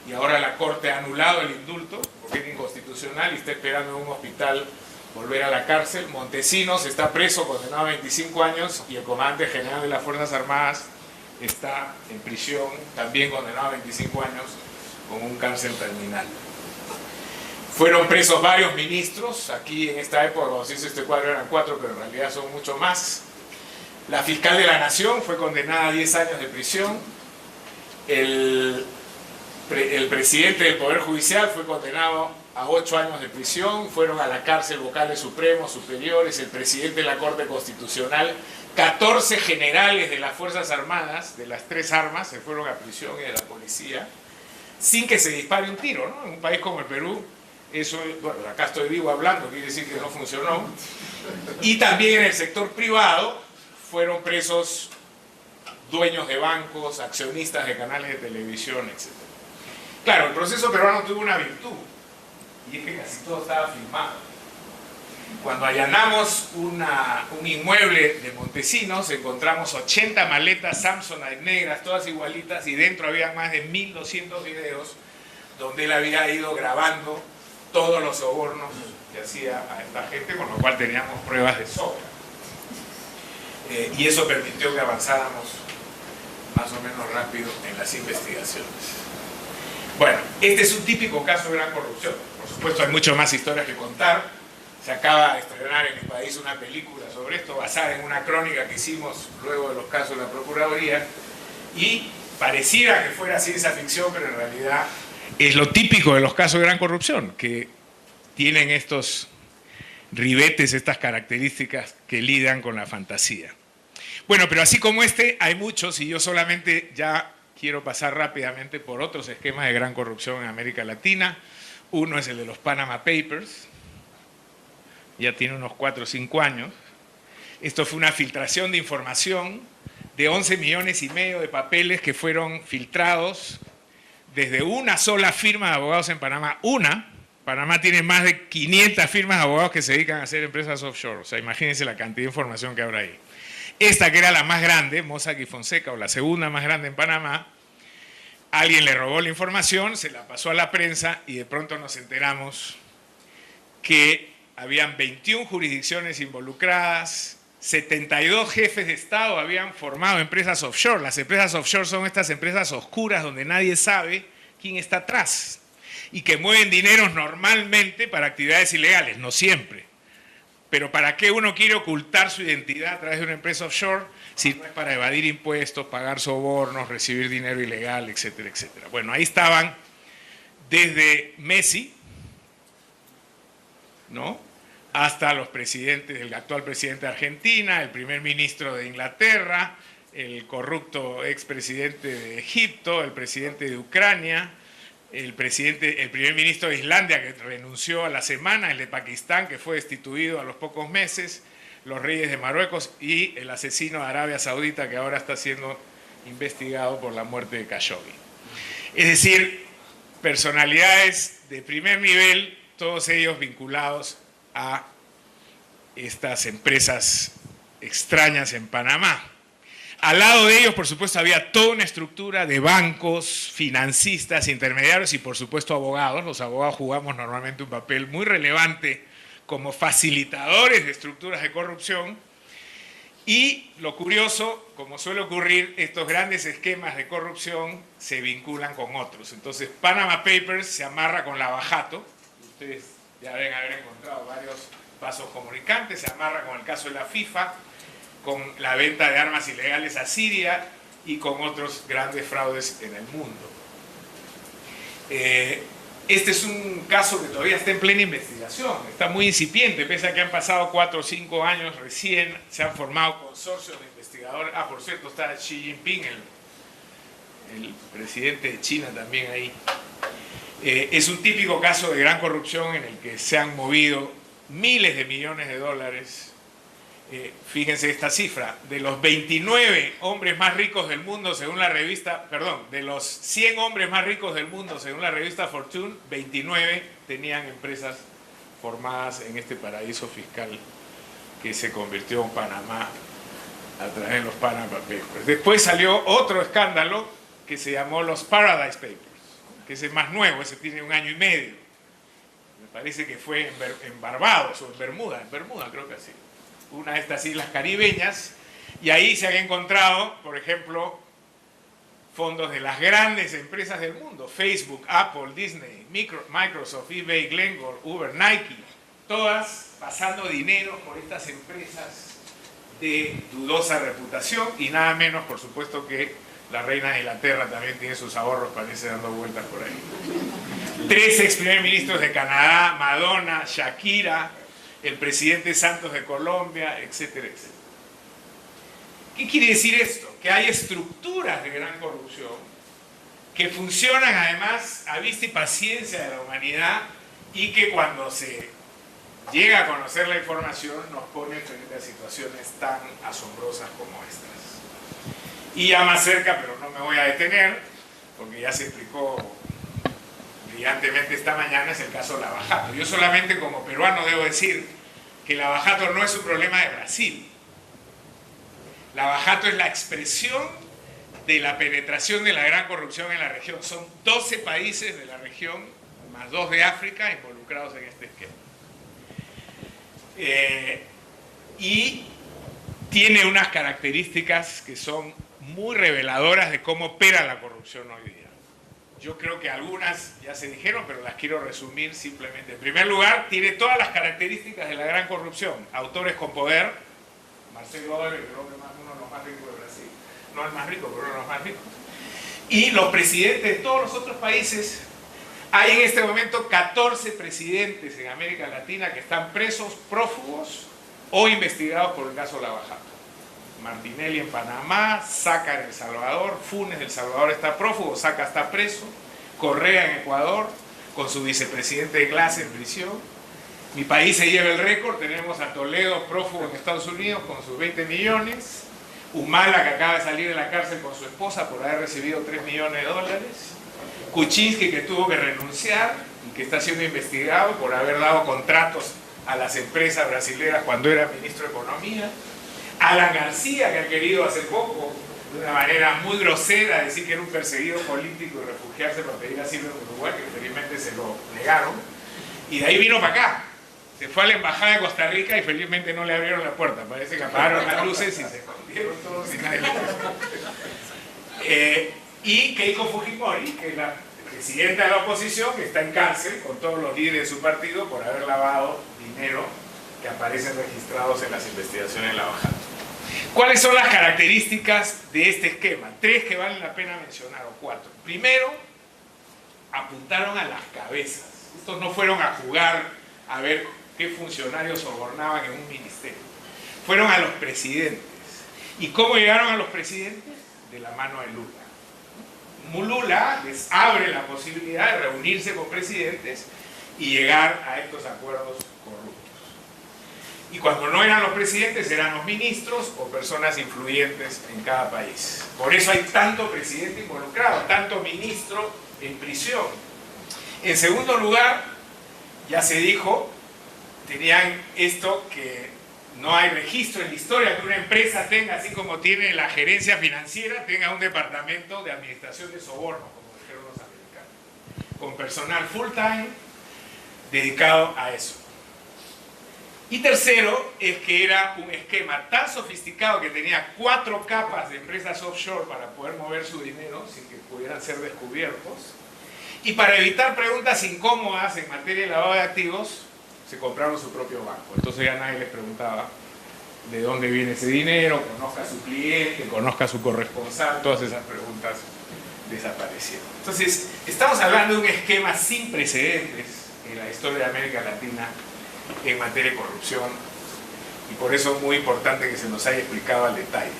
y ahora la Corte ha anulado el indulto porque era inconstitucional y está esperando en un hospital volver a la cárcel. Montesinos está preso, condenado a 25 años, y el comandante general de las Fuerzas Armadas está en prisión, también condenado a 25 años, con un cáncer terminal. Fueron presos varios ministros, aquí en esta época, cuando se hizo este cuadro eran 4, pero en realidad son mucho más. La fiscal de la Nación fue condenada a 10 años de prisión. El presidente del Poder Judicial fue condenado a 8 años de prisión. Fueron a la cárcel vocales supremos, superiores, el presidente de la Corte Constitucional. 14 generales de las Fuerzas Armadas, de las 3 armas, se fueron a prisión, y de la policía, sin que se dispare un tiro, ¿no? En un país como el Perú, eso, bueno, acá estoy vivo hablando, quiere decir que no funcionó. Y también en el sector privado fueron presos dueños de bancos, accionistas de canales de televisión, etc. Claro, el proceso peruano tuvo una virtud, y es que casi todo estaba filmado. Cuando allanamos un inmueble de Montesinos, encontramos 80 maletas Samsonite negras, todas igualitas, y dentro había más de 1200 videos donde él había ido grabando todos los sobornos que hacía a esta gente, con lo cual teníamos pruebas de sobra. Y eso permitió que avanzáramos más o menos rápido en las investigaciones. Bueno, este es un típico caso de gran corrupción. Por supuesto, hay mucho más historias que contar. Se acaba de estrenar en el país una película sobre esto, basada en una crónica que hicimos luego de los casos de la Procuraduría, y pareciera que fuera ciencia ficción, pero en realidad es lo típico de los casos de gran corrupción, que tienen estos ribetes, estas características que lidan con la fantasía. Bueno, pero así como este, hay muchos, y yo solamente ya quiero pasar rápidamente por otros esquemas de gran corrupción en América Latina. Uno es el de los Panama Papers, ya tiene unos 4 o 5 años. Esto fue una filtración de información de 11 millones y medio de papeles que fueron filtrados desde una sola firma de abogados en Panamá. Panamá tiene más de 500 firmas de abogados que se dedican a hacer empresas offshore. O sea, imagínense la cantidad de información que habrá ahí. Esta, que era la más grande, Mossack y Fonseca, o la segunda más grande en Panamá, alguien le robó la información, se la pasó a la prensa, y de pronto nos enteramos que habían 21 jurisdicciones involucradas, 72 jefes de Estado habían formado empresas offshore. Las empresas offshore son estas empresas oscuras donde nadie sabe quién está atrás y que mueven dineros normalmente para actividades ilegales, no siempre. Pero ¿para qué uno quiere ocultar su identidad a través de una empresa offshore si no es para evadir impuestos, pagar sobornos, recibir dinero ilegal, etcétera, etcétera? Bueno, ahí estaban desde Messi, ¿no?, hasta los presidentes, el actual presidente de Argentina, el primer ministro de Inglaterra, el corrupto expresidente de Egipto, el presidente de Ucrania, el primer ministro de Islandia, que renunció a la semana, el de Pakistán, que fue destituido a los pocos meses, los reyes de Marruecos y el asesino de Arabia Saudita, que ahora está siendo investigado por la muerte de Khashoggi. Es decir, personalidades de primer nivel, todos ellos vinculados a estas empresas extrañas en Panamá. Al lado de ellos, por supuesto, había toda una estructura de bancos, financistas, intermediarios y, por supuesto, abogados. Los abogados jugamos normalmente un papel muy relevante como facilitadores de estructuras de corrupción. Y lo curioso, como suele ocurrir, estos grandes esquemas de corrupción se vinculan con otros. Entonces, Panama Papers se amarra con Lavajato. Ustedes ya deben haber encontrado varios vasos comunicantes. Se amarra con el caso de la FIFA, con la venta de armas ilegales a Siria y con otros grandes fraudes en el mundo. Este es un caso que todavía está en plena investigación, está muy incipiente, pese a que han pasado 4 o 5 años recién, se han formado consorcios de investigadores. Ah, por cierto, está Xi Jinping, el presidente de China también ahí. Es un típico caso de gran corrupción en el que se han movido miles de millones de dólares. Fíjense esta cifra, de los 29 hombres más ricos del mundo según la revista, perdón, de los 100 hombres más ricos del mundo según la revista Fortune, 29 tenían empresas formadas en este paraíso fiscal que se convirtió en Panamá a través de los Panama Papers. Después salió otro escándalo que se llamó los Paradise Papers, que ese es más nuevo, ese tiene 1 año y medio. Me parece que fue en Barbados o en Bermuda creo que así, una de estas islas caribeñas, y ahí se han encontrado, por ejemplo, fondos de las grandes empresas del mundo, Facebook, Apple, Disney, Microsoft, eBay, Glencore, Uber, Nike, todas pasando dinero por estas empresas de dudosa reputación, y nada menos, por supuesto, que la reina de Inglaterra también tiene sus ahorros, parece, dando vueltas por ahí. 3 ex primer ministros de Canadá, Madonna, Shakira, el presidente Santos de Colombia, etcétera, etcétera. ¿Qué quiere decir esto? Que hay estructuras de gran corrupción que funcionan además a vista y paciencia de la humanidad, y que cuando se llega a conocer la información nos pone frente a situaciones tan asombrosas como estas. Y ya más cerca, pero no me voy a detener, porque ya se explicó brillantemente esta mañana, es el caso Lava Jato. Yo solamente como peruano debo decir que Lava Jato no es un problema de Brasil. Lava Jato es la expresión de la penetración de la gran corrupción en la región. Son 12 países de la región, más 2 de África, involucrados en este esquema. Y tiene unas características que son muy reveladoras de cómo opera la corrupción hoy día. Yo creo que algunas ya se dijeron, pero las quiero resumir simplemente. En primer lugar, tiene todas las características de la gran corrupción. Autores con poder, Marcelo Odebrecht, creo que uno de los más ricos de Brasil, no el más rico, pero uno de los más ricos. Y los presidentes de todos los otros países. Hay en este momento 14 presidentes en América Latina que están presos, prófugos o investigados por el caso Lava Jato. Martinelli en Panamá, Saca en El Salvador, Funes del Salvador está prófugo, Saca está preso, Correa en Ecuador, con su vicepresidente Glass en prisión. Mi país se lleva el récord, tenemos a Toledo prófugo en Estados Unidos con sus 20 millones, Humala que acaba de salir de la cárcel con su esposa por haber recibido 3 millones de dólares, Kuczynski que tuvo que renunciar y que está siendo investigado por haber dado contratos a las empresas brasileñas cuando era ministro de Economía, Alan García, que ha querido hace poco, de una manera muy grosera, decir que era un perseguido político y refugiarse para pedir asilo en Uruguay, que felizmente se lo negaron, y de ahí vino para acá. Se fue a la embajada de Costa Rica y felizmente no le abrieron la puerta. Parece que apagaron las luces y se escondieron todos y nadie le y Keiko Fujimori, que es la presidenta de la oposición, que está en cárcel con todos los líderes de su partido por haber lavado dinero que aparecen registrados en las investigaciones de Lava Jato. ¿Cuáles son las características de este esquema? 3 que valen la pena mencionar, o 4. Primero, apuntaron a las cabezas. Estos no fueron a jugar a ver qué funcionarios sobornaban en un ministerio. Fueron a los presidentes. ¿Y cómo llegaron a los presidentes? De la mano de Lula. Lula les abre la posibilidad de reunirse con presidentes y llegar a estos acuerdos corruptos. Y cuando no eran los presidentes, eran los ministros o personas influyentes en cada país. Por eso hay tanto presidente involucrado, tanto ministro en prisión. En segundo lugar, ya se dijo, tenían esto que no hay registro en la historia que una empresa tenga, así como tiene la gerencia financiera, tenga un departamento de administración de sobornos, como dijeron los americanos, con personal full time dedicado a eso. Y tercero, es que era un esquema tan sofisticado que tenía 4 capas de empresas offshore para poder mover su dinero sin que pudieran ser descubiertos. Y para evitar preguntas incómodas en materia de lavado de activos, se compraron su propio banco. Entonces ya nadie les preguntaba de dónde viene ese dinero, conozca a su cliente, conozca a su corresponsal, todas esas preguntas desaparecieron. Entonces, estamos hablando de un esquema sin precedentes en la historia de América Latina en materia de corrupción, y por eso es muy importante que se nos haya explicado al detalle.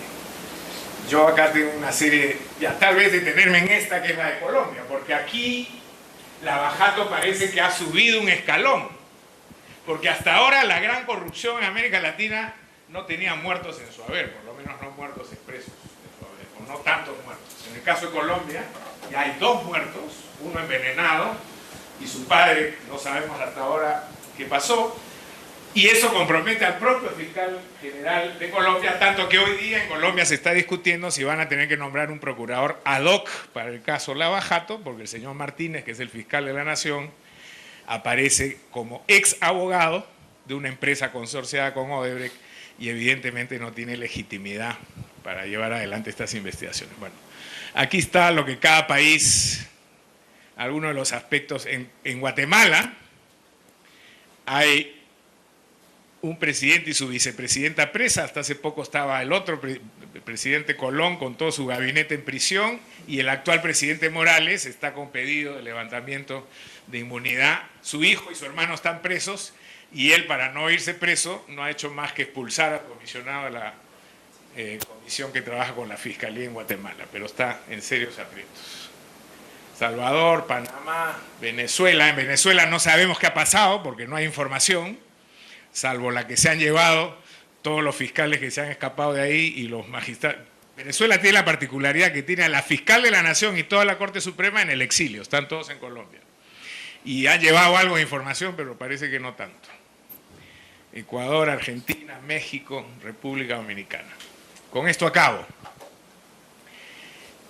Yo acá tengo una serie, ya tal vez detenerme en esta que es la de Colombia, porque aquí Lavajato parece que ha subido un escalón, porque hasta ahora la gran corrupción en América Latina no tenía muertos en su haber, por lo menos no muertos expresos en su haber, o no tantos muertos. En el caso de Colombia ya hay 2 muertos, uno envenenado y su padre, no sabemos hasta ahora qué pasó, y eso compromete al propio fiscal general de Colombia, tanto que hoy día en Colombia se está discutiendo si van a tener que nombrar un procurador ad hoc para el caso Lavajato, porque el señor Martínez, que es el fiscal de la Nación, aparece como ex abogado de una empresa consorciada con Odebrecht y evidentemente no tiene legitimidad para llevar adelante estas investigaciones. Bueno, aquí está lo que cada país, algunos de los aspectos. En Guatemala hay un presidente y su vicepresidenta presa. Hasta hace poco estaba el otro presidente Colón con todo su gabinete en prisión, y el actual presidente Morales está con pedido de levantamiento de inmunidad. Su hijo y su hermano están presos, y él, para no irse preso, no ha hecho más que expulsar al comisionado de la comisión que trabaja con la Fiscalía en Guatemala, pero está en serios aprietos. Salvador, Panamá, Venezuela. En Venezuela no sabemos qué ha pasado porque no hay información, salvo la que se han llevado todos los fiscales que se han escapado de ahí y los magistrados. Venezuela tiene la particularidad que tiene a la fiscal de la Nación y toda la Corte Suprema en el exilio, están todos en Colombia. Y han llevado algo de información, pero parece que no tanto. Ecuador, Argentina, México, República Dominicana. Con esto acabo.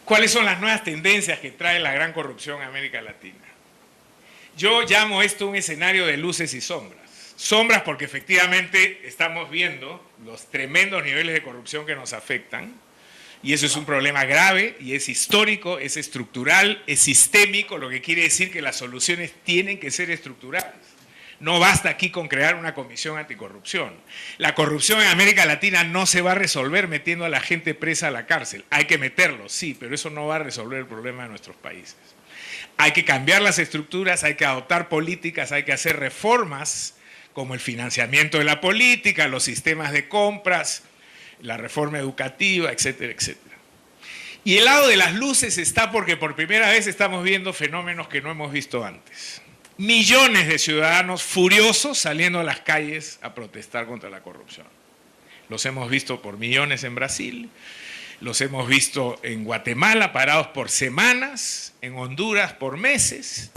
¿Cuáles son las nuevas tendencias que trae la gran corrupción en América Latina? Yo llamo esto un escenario de luces y sombras. Sombras porque efectivamente estamos viendo los tremendos niveles de corrupción que nos afectan, y eso es un problema grave y es histórico, es estructural, es sistémico, lo que quiere decir que las soluciones tienen que ser estructurales. No basta aquí con crear una comisión anticorrupción. La corrupción en América Latina no se va a resolver metiendo a la gente presa a la cárcel. Hay que meterlo, sí, pero eso no va a resolver el problema de nuestros países. Hay que cambiar las estructuras, hay que adoptar políticas, hay que hacer reformas como el financiamiento de la política, los sistemas de compras, la reforma educativa, etcétera, etcétera. Y el lado de las luces está porque por primera vez estamos viendo fenómenos que no hemos visto antes. Millones de ciudadanos furiosos saliendo a las calles a protestar contra la corrupción. Los hemos visto por millones en Brasil, los hemos visto en Guatemala parados por semanas, en Honduras por meses,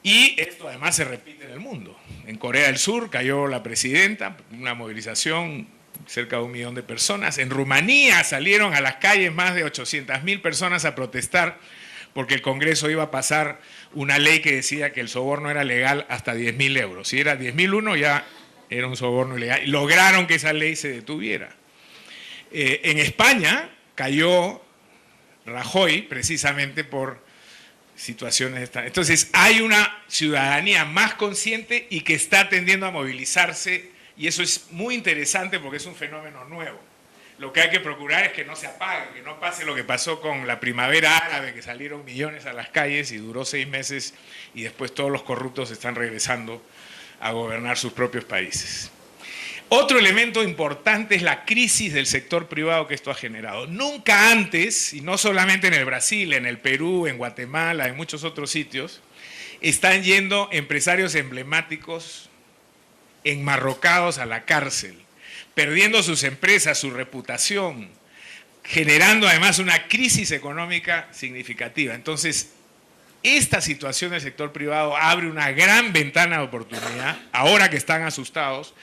y esto además se repite en el mundo. En Corea del Sur cayó la presidenta, una movilización, cerca de 1 millón de personas. En Rumanía salieron a las calles más de 800.000 personas a protestar porque el Congreso iba a pasar una ley que decía que el soborno era legal hasta 10.000 euros. Si era 10.001 ya era un soborno ilegal. Y lograron que esa ley se detuviera. En España cayó Rajoy precisamente por situaciones de esta. Entonces hay una ciudadanía más consciente y que está tendiendo a movilizarse, y eso es muy interesante porque es un fenómeno nuevo. Lo que hay que procurar es que no se apague, que no pase lo que pasó con la primavera árabe, que salieron millones a las calles y duró 6 meses y después todos los corruptos están regresando a gobernar sus propios países. Otro elemento importante es la crisis del sector privado que esto ha generado. Nunca antes, y no solamente en el Brasil, en el Perú, en Guatemala, en muchos otros sitios, están yendo empresarios emblemáticos enmarrocados a la cárcel, perdiendo sus empresas, su reputación, generando además una crisis económica significativa. Entonces, esta situación del sector privado abre una gran ventana de oportunidad, ahora que están asustados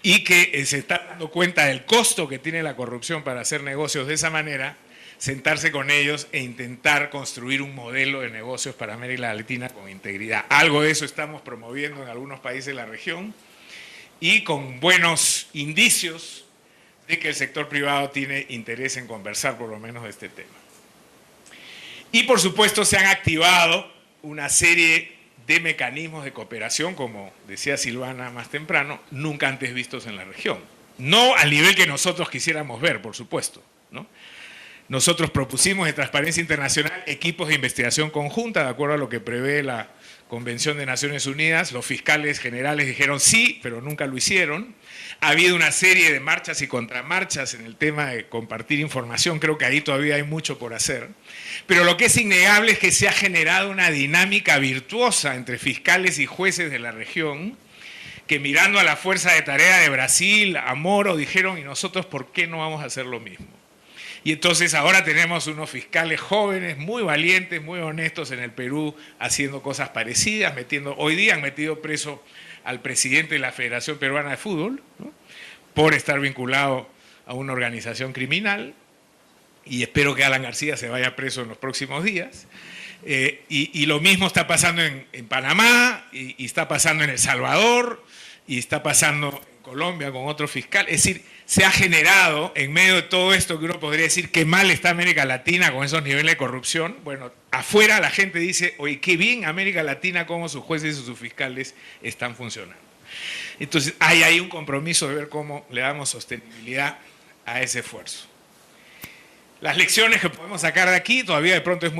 y que se están dando cuenta del costo que tiene la corrupción para hacer negocios de esa manera, sentarse con ellos e intentar construir un modelo de negocios para América Latina con integridad. Algo de eso estamos promoviendo en algunos países de la región, y con buenos indicios de que el sector privado tiene interés en conversar por lo menos de este tema. Y por supuesto se han activado una serie de mecanismos de cooperación, como decía Silvana más temprano, nunca antes vistos en la región. No al nivel que nosotros quisiéramos ver, por supuesto, ¿no? Nosotros propusimos en Transparencia Internacional equipos de investigación conjunta, de acuerdo a lo que prevé la Convención de Naciones Unidas. Los fiscales generales dijeron sí, pero nunca lo hicieron. Ha habido una serie de marchas y contramarchas en el tema de compartir información. Creo que ahí todavía hay mucho por hacer. Pero lo que es innegable es que se ha generado una dinámica virtuosa entre fiscales y jueces de la región, que mirando a la fuerza de tarea de Brasil, a Moro, dijeron, ¿y nosotros por qué no vamos a hacer lo mismo? Y entonces ahora tenemos unos fiscales jóvenes, muy valientes, muy honestos en el Perú, haciendo cosas parecidas, hoy día han metido preso al presidente de la Federación Peruana de Fútbol, ¿no?, por estar vinculado a una organización criminal, y espero que Alan García se vaya preso en los próximos días. Y lo mismo está pasando en Panamá, y está pasando en El Salvador, y está pasando en Colombia con otro fiscal. Es decir, se ha generado, en medio de todo esto que uno podría decir que mal está América Latina con esos niveles de corrupción, bueno, afuera la gente dice, oye, qué bien América Latina, cómo sus jueces y sus fiscales están funcionando. Entonces, hay ahí un compromiso de ver cómo le damos sostenibilidad a ese esfuerzo. Las lecciones que podemos sacar de aquí, todavía de pronto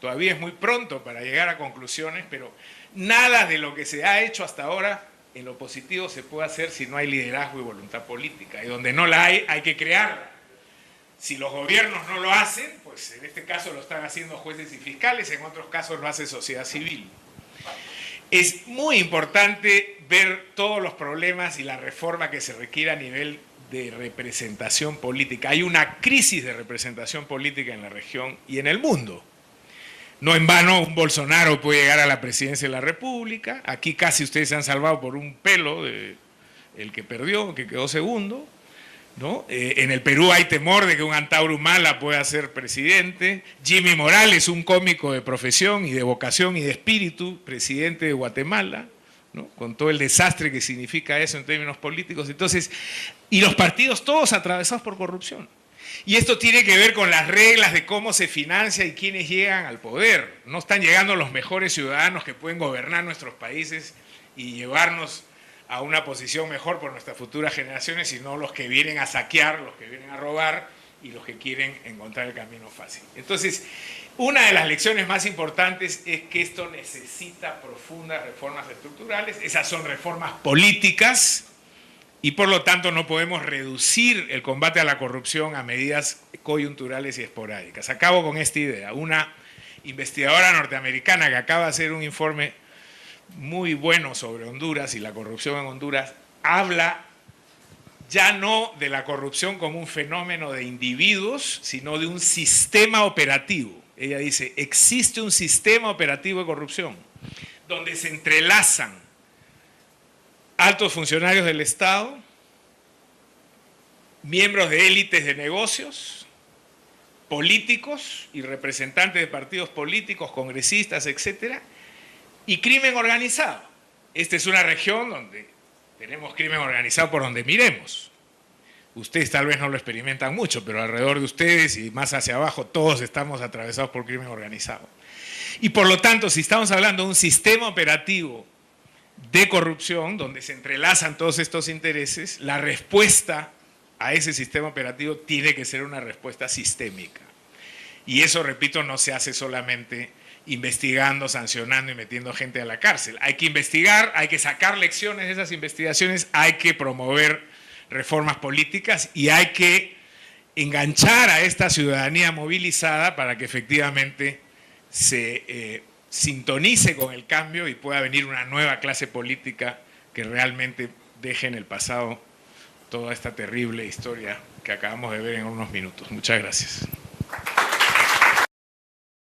todavía es muy pronto para llegar a conclusiones, pero nada de lo que se ha hecho hasta ahora en lo positivo se puede hacer si no hay liderazgo y voluntad política. Y donde no la hay que crearla. Si los gobiernos no lo hacen, pues en este caso lo están haciendo jueces y fiscales, en otros casos lo hace sociedad civil. Es muy importante ver todos los problemas y la reforma que se requiere a nivel de representación política. Hay una crisis de representación política en la región y en el mundo. No en vano un Bolsonaro puede llegar a la presidencia de la República. Aquí casi ustedes se han salvado por un pelo el que perdió, que quedó segundo, ¿no? En el Perú hay temor de que un Antauro Humala pueda ser presidente. Jimmy Morales, un cómico de profesión y de vocación y de espíritu, presidente de Guatemala, ¿no?, con todo el desastre que significa eso en términos políticos. Entonces, y los partidos todos atravesados por corrupción. Y esto tiene que ver con las reglas de cómo se financia y quiénes llegan al poder. No están llegando los mejores ciudadanos que pueden gobernar nuestros países y llevarnos a una posición mejor por nuestras futuras generaciones, sino los que vienen a saquear, los que vienen a robar y los que quieren encontrar el camino fácil. Entonces, una de las lecciones más importantes es que esto necesita profundas reformas estructurales. Esas son reformas políticas, y por lo tanto no podemos reducir el combate a la corrupción a medidas coyunturales y esporádicas. Acabo con esta idea. Una investigadora norteamericana que acaba de hacer un informe muy bueno sobre Honduras y la corrupción en Honduras, habla ya no de la corrupción como un fenómeno de individuos, sino de un sistema operativo. Ella dice, existe un sistema operativo de corrupción donde se entrelazan altos funcionarios del Estado, miembros de élites de negocios, políticos y representantes de partidos políticos, congresistas, etcétera, y crimen organizado. Esta es una región donde tenemos crimen organizado por donde miremos. Ustedes tal vez no lo experimentan mucho, pero alrededor de ustedes y más hacia abajo todos estamos atravesados por crimen organizado. Y por lo tanto, si estamos hablando de un sistema operativo de corrupción, donde se entrelazan todos estos intereses, la respuesta a ese sistema operativo tiene que ser una respuesta sistémica. Y eso, repito, no se hace solamente investigando, sancionando y metiendo gente a la cárcel. Hay que investigar, hay que sacar lecciones de esas investigaciones, hay que promover reformas políticas y hay que enganchar a esta ciudadanía movilizada para que efectivamente se sintonice con el cambio y pueda venir una nueva clase política que realmente deje en el pasado toda esta terrible historia que acabamos de ver en unos minutos. Muchas gracias.